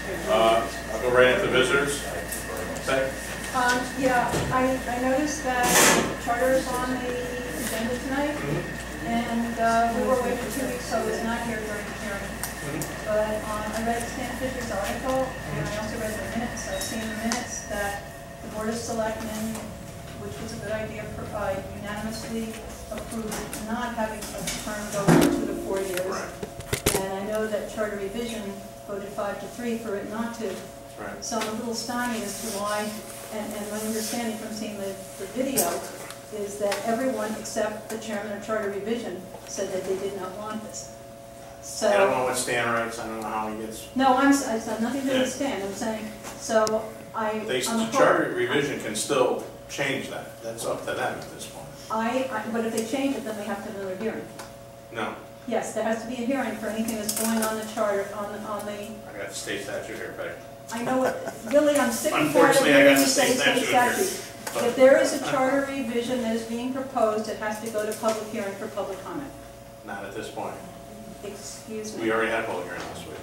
I'll go right into visitors. Okay. Yeah, I noticed that charter is on the agenda tonight, and we were away for 2 weeks, so I was not here during the hearing. But I read Stan Fisher's article, and I also read the minutes. I've seen the minutes that the Board of Selectmen, which was a good idea, unanimously approved not having a term go from 2 to 4 years. Right. And I know that Charter Revision voted 5-3 for it not to. Right. So I'm a little stymied as to why, and my understanding from seeing the video is that everyone except the chairman of Charter Revision said that they did not want this. So, I don't know what Stan writes. I don't know how he gets. no, it's nothing to do with Stan. I'm saying, so The Charter Revision can still change that. That's up to them at this point. but if they change it, then they have to have another hearing. No. Yes, there has to be a hearing for anything that's going on the charter, on the. I got the state statute here, Peggy. I know it, really, I'm sick and tired of Unfortunately, I hearing got you the say state state statute statute. here. If there is a charter revision that is being proposed, it has to go to public hearing for public comment. Not at this point. Excuse me. We already had a public hearing last week.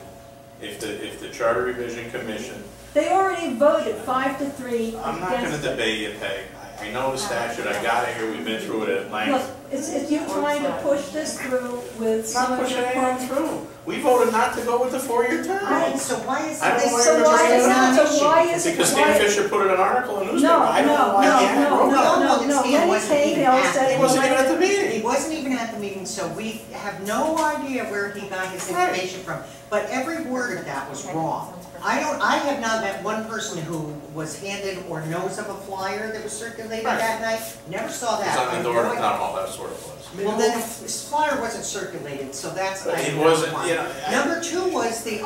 If the Charter Revision Commission. They already voted 5-3. I'm not going to debate you, Peg. I know the statute. I got it here. We've been through it at length. Look, it's you trying to push this through with some Not of pushing your anything through. We voted not to go with the 4-year term. Right, so why is I don't it know why So you're why bringing is it up. it, so why is it? Because Stan Fisher put it in an article in the newspaper. No, I don't know no, why he no, wrote that. no. Stan wasn't even at He wasn't even at the meeting. He wasn't even at the meeting, so we have no idea where he got his information from. But every word of that was wrong. I have not met one person who was handed or knows of a flyer that was circulated that night. Never saw that. It was on the door of the town hall, that sort of was. Well, then this flyer wasn't circulated, so that's. But it wasn't, you know. Number two was the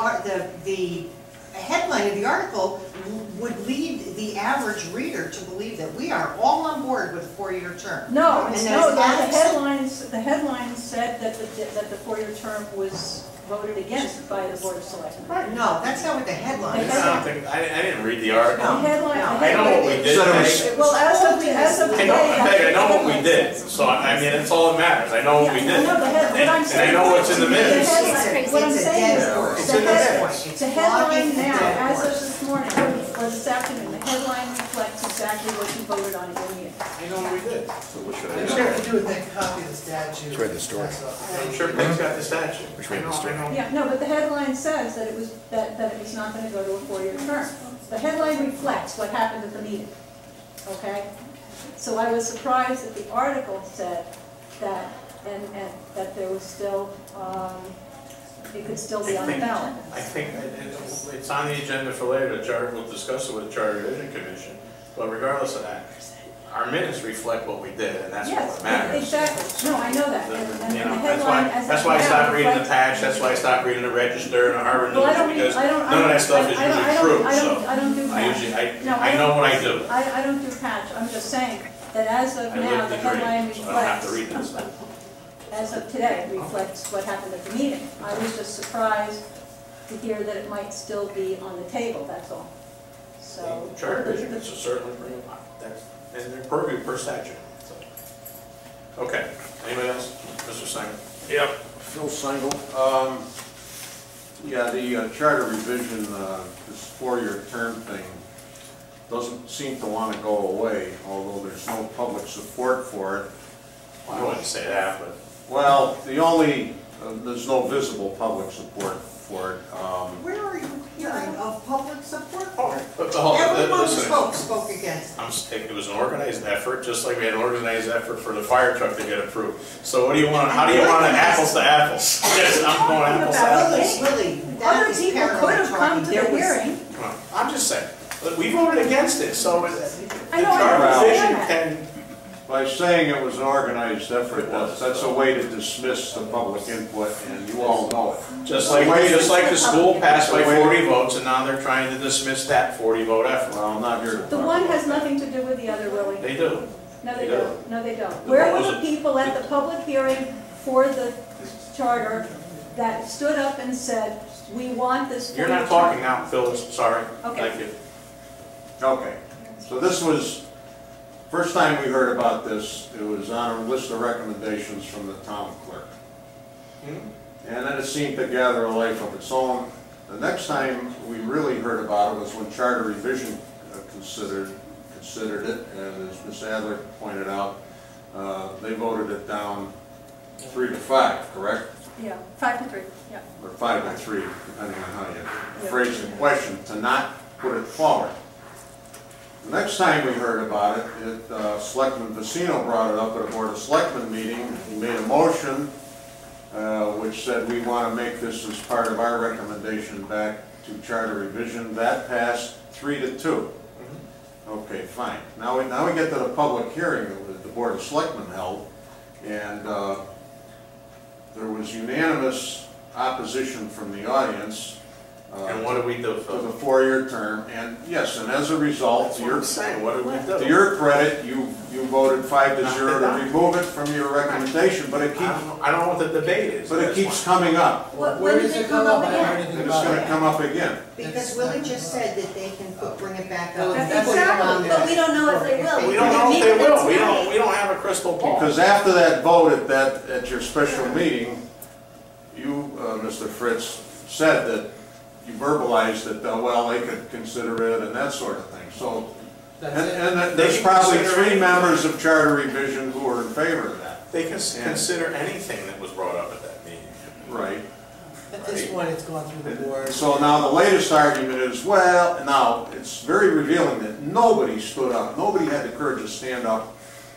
headline of the article would lead the average reader to believe that we are all on board with a 4-year term. No, And no, there's the headlines said that the 4-year term was voted against by the Board of Selectmen. No, that's not what the headline is. I didn't read the article. The headline, I know what we did. well, as of today. I know what we did. So, I mean, it's all that matters. I know what we did. I know And I know what's in the minutes. What I'm saying It's is, the headline now, as of this morning, or this afternoon, the headline reflects exactly what you voted on in your meeting. I know what we did. So what should I do? Have to do with that copy of the statute. Let's read the story. I'm sure Peg's got the statute. Let's read the story. I know. Yeah, no, but the headline says that it was, that it was not gonna go to a 4-year term. The headline reflects what happened at the meeting, okay? So I was surprised that the article said that, and that there was still, it could still be on the ballot. I think it's on the agenda for later. The charter, we'll discuss it with the Charter Revision Commission. But regardless of that, our minutes reflect what we did, and that's what matters. Exactly. No, I know that. And You the know, headline, that's why I stopped reading the patch. That's why I stopped reading the Register and the Harvard News, because none of that stuff is usually true. I don't do patch. I know what I do. I don't do patch. I'm just saying that as of now, the headline So I don't have to read reflects, that stuff. as of today, reflects what happened at the meeting. I was just surprised to hear that it might still be on the table, that's all. So. The Charter Revision can certainly bring it up. And they're purview per statute. So. Okay. Anybody else? Mr. Sengle? Yep, Phil Sengle. Yeah, the charter revision, this 4-year term thing doesn't seem to want to go away, although there's no public support for it. Well, I wouldn't say that, but. Well, there's no visible public support for it. Where are you hearing of public support for it? But the whole, Everyone listen, spoke against it. it was an organized effort, just like we had an organized effort for the fire truck to get approved. So what do you want? How do you want it apples to apples? Yes, I'm going apples to apples. Really, that Other is people could parallel have come to talking. the hearing. Come on, I'm just saying. But we voted against it, so the I know, I Charter understand Revision that. can. By saying it was an organized effort, that's a way to dismiss the public input, and you all know it. Just like the school passed by 40 votes, and now they're trying to dismiss that 40-vote effort. Well, I'm not here to The talk one about has that. nothing to do with the other, Willie. They do. No, they They do. don't. No, they don't. The Where vote were was the people at the public hearing for the charter that stood up and said, we want this? You're not talking now, Phyllis. Sorry. Okay. Thank you. Okay, so this was, first time we heard about this, it was on a list of recommendations from the town clerk. And then it seemed to gather a life of its own. The next time we really heard about it was when Charter Revision considered it, and as Ms. Adler pointed out, they voted it down 3-5, correct? Yeah, 5-3, yeah. Or 5-3, depending on how you phrase the question, to not put it forward. The next time we heard about it, Selectman Vecino brought it up at a Board of Selectmen meeting. He made a motion which said we want to make this as part of our recommendation back to Charter Revision. That passed 3-2. Okay, fine. Now we get to the public hearing that the Board of Selectmen held, and there was unanimous opposition from the audience. And what do we do? To the 4-year term, and yes, and as a result, That's what I'm saying. What do we do? to your credit, you voted 5-0 to remove it from your recommendation, but it keeps, I don't know what the debate is. but it keeps coming up. When did it come up again? And it's gonna come up again. Because Willie just said that they can bring it back up. That's exactly. But we don't know if they will. We don't know if they will. We don't have a crystal ball. Because after that vote at your special meeting, you, Mr. Fritz, said that you verbalized that, well, they could consider it and that sort of thing. So, and there's probably 3 members of Charter Revision who are in favor of that. They can consider anything that was brought up at that meeting. Right. At this point, it's gone through the board. So now the latest argument is, well, now, it's very revealing that nobody stood up, nobody had the courage to stand up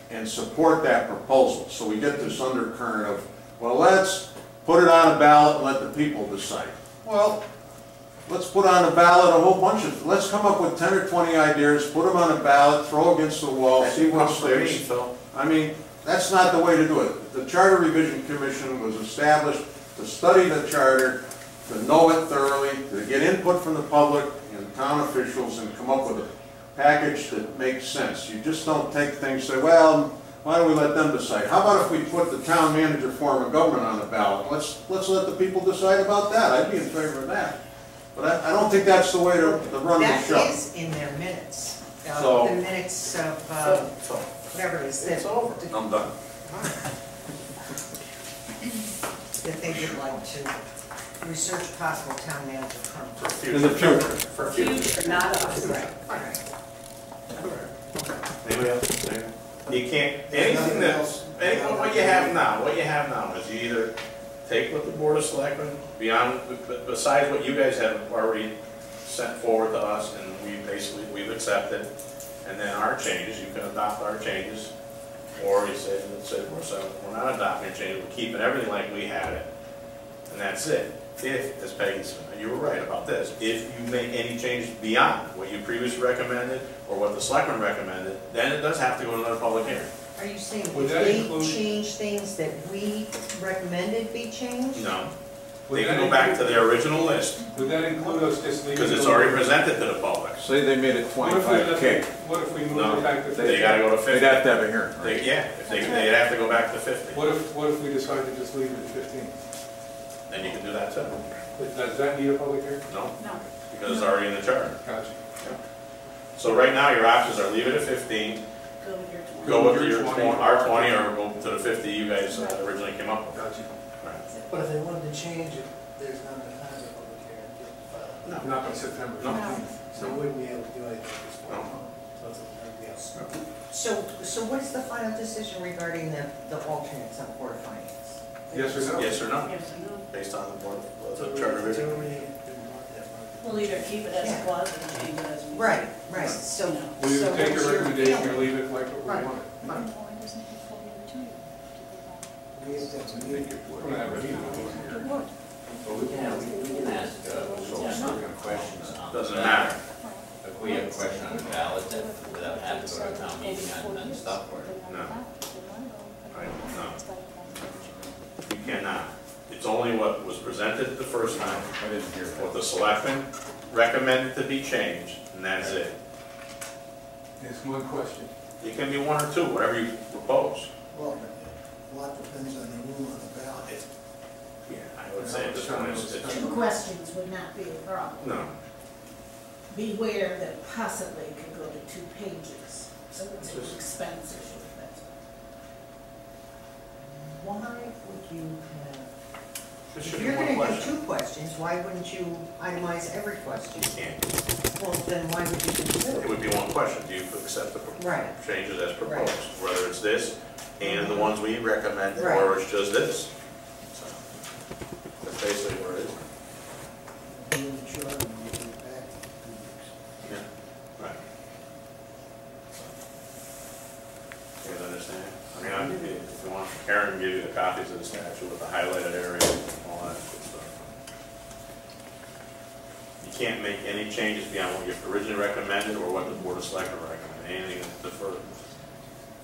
and support that proposal. So we get this undercurrent of, well, let's put it on a ballot and let the people decide. Well, let's put on a ballot a whole bunch of, let's come up with 10 or 20 ideas, put them on a ballot, throw against the wall, see what sticks. I mean, that's not the way to do it. The Charter Revision Commission was established to study the charter, to know it thoroughly, to get input from the public and town officials and come up with a package that makes sense. You just don't take things and say, well, why don't we let them decide? How about if we put the town manager form of government on the ballot? Let's let the people decide about that. I'd be in favor of that. But I don't think that's the way to run the show. That is in their minutes. So- The minutes of, whatever it is, It's that over. I'm done. they would like to research possible town manager firm. In the future. For future. Not us. Right, right. Anybody else? You can't, anything that's, what you have now is you either take what the Board of Selectmen, besides what you guys have already sent forward to us, and we've accepted, and then our changes, you can adopt our changes, or you say, we're not adopting your changes, we're keeping everything like we had it, and that's it. If, as Peggy said, you were right about this, if you make any changes beyond what you previously recommended, or what the Selectmen recommended, then it does have to go to another public hearing. Are you saying Would if that they include- change things that we recommended be changed? No. They can go back to their original list, Would that include us just leaving? because it's already presented to the public. Say they made it What if we left 25K. it- What if we moved No, it back to 50? they gotta go to 50. They'd have to have a hearing, right? They'd have to go back to 50. What if we decide to just leave it at 15? Then you can do that too. Does that need a public hearing? No, No. because it's already in the charter. Gotcha. So right now, your options are leave it at 15, Go with your 20. go with your R20, or go to the 50 you guys originally came up with. Gotcha. Right. But if they wanted to change it, there's not enough time for public hearing. Not by September No. 15th. So we wouldn't be able to do anything at this point. No. So it's everybody else. So what's the final decision regarding the alternates on Board of Finance? Yes or no? Yes or no, Yes, I know. based on the board, So the charter revision. didn't want that much. We'll either keep it as Yeah. it was or change it as we. Right, right, so. You know. We'll so either take what's your your recommendation or feeling? leave it like what we Right. wanted. We have to have a meeting. We're gonna have a meeting. Well, we can ask questions on. Doesn't matter. If we have a question on the ballot that without having to go to a town meeting and stuff, or. No. Right, no. You cannot. It's only what was presented the first time, I didn't hear that. what the Selectmen recommended to be changed, and that's it. It's one question. It can be one or two, whatever you propose. Well, a lot depends on the rule on the ballot. Yeah, I would say at this point, it's, Two questions would not be a problem. no. Beware that possibly it could go to 2 pages, so it's an expense issue, that's Why would you have It If should be you're one gonna do question. 2 questions, why wouldn't you itemize every question? You can't. Well, then why would you do It 2? would be one question. Do you accept the Right. changes as proposed? Right. Whether it's this and the ones we recommended, Right. or it's just this. So, that's basically where it is. You're in charge and you get back in 2 weeks. Yeah, right. You guys understand? I mean, if you want, Karen can give you the copies of the statute with the highlighted areas and all that good stuff. You can't make any changes beyond what you originally recommended or what the Board of Selectmen recommended. Anything that's deferred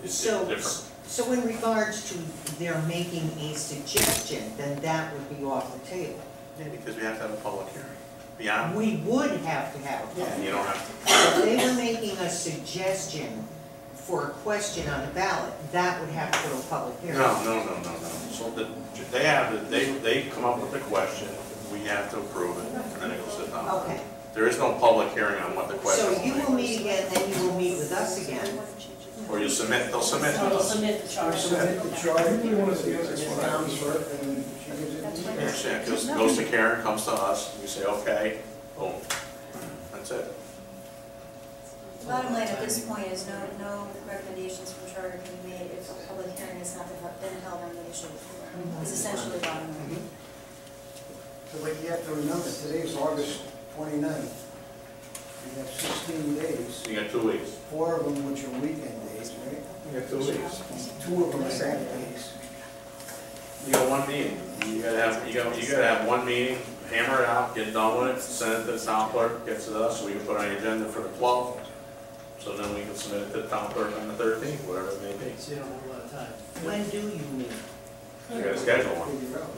is different. So in regards to their making a suggestion, then that would be off the table. Yeah, because we have to have a public hearing. Beyond, We would have to have a yeah, public. you don't have to. If they were making a suggestion for a question on the ballot, that would have to go to a public hearing. No. So they come up with the question, we have to approve it, and then it goes to the town. Okay, There is no public hearing on what the question so is. you will meet again, then you will meet with us again. Or you submit, they'll submit to They'll us. submit the charge. Submit the charge, and it comes for it, and she gives it to you. Yeah, it goes to Karen, comes to us, we say, okay, boom, that's it. The bottom line at this point is no recommendations from charter can be made if a public hearing has not been held on the issue. It's essentially bottom line. So what you have to remember, today's August 29th. You have 16 days, You got 2 weeks. 4 of them which are weekend days, right? You got 2 weeks. 2 of them are Saturdays. You got 1 meeting, you gotta have 1 meeting, hammer it out, get done with it, send it to the town clerk, gets it to us, so we can put it on the agenda for the 12th. So then we can submit it to the town clerk on the 13th, whatever it may be. So you don't have a lot of time. When do you meet? You gotta schedule one. Figure out.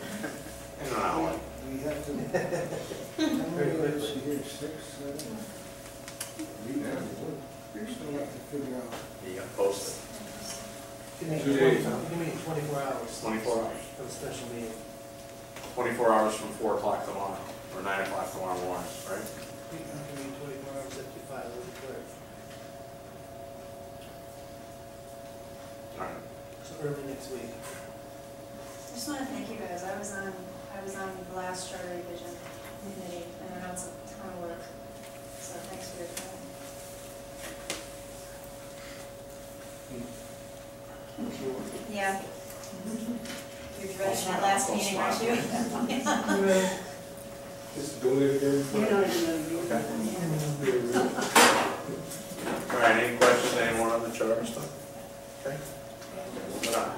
In an hour. We have to, how many of us are here, 6, 7? We still have to figure out. You gotta post it, You can make 2 days. You can make 24 hours. 24 hours. For the special meeting. 24 hours from 4 o'clock tomorrow, or 9 o'clock tomorrow morning, right? You can make 24 hours after you file with the clerk. All right. So early next week. I just want to thank you guys. I was on the last charter revision committee, and I know it's a ton of work. So thanks for your time. Yeah. You're dreading that last meeting, aren't you? Just doing it again. You're not even gonna All right, any questions, anyone on the charter stuff? Okay. Moving on.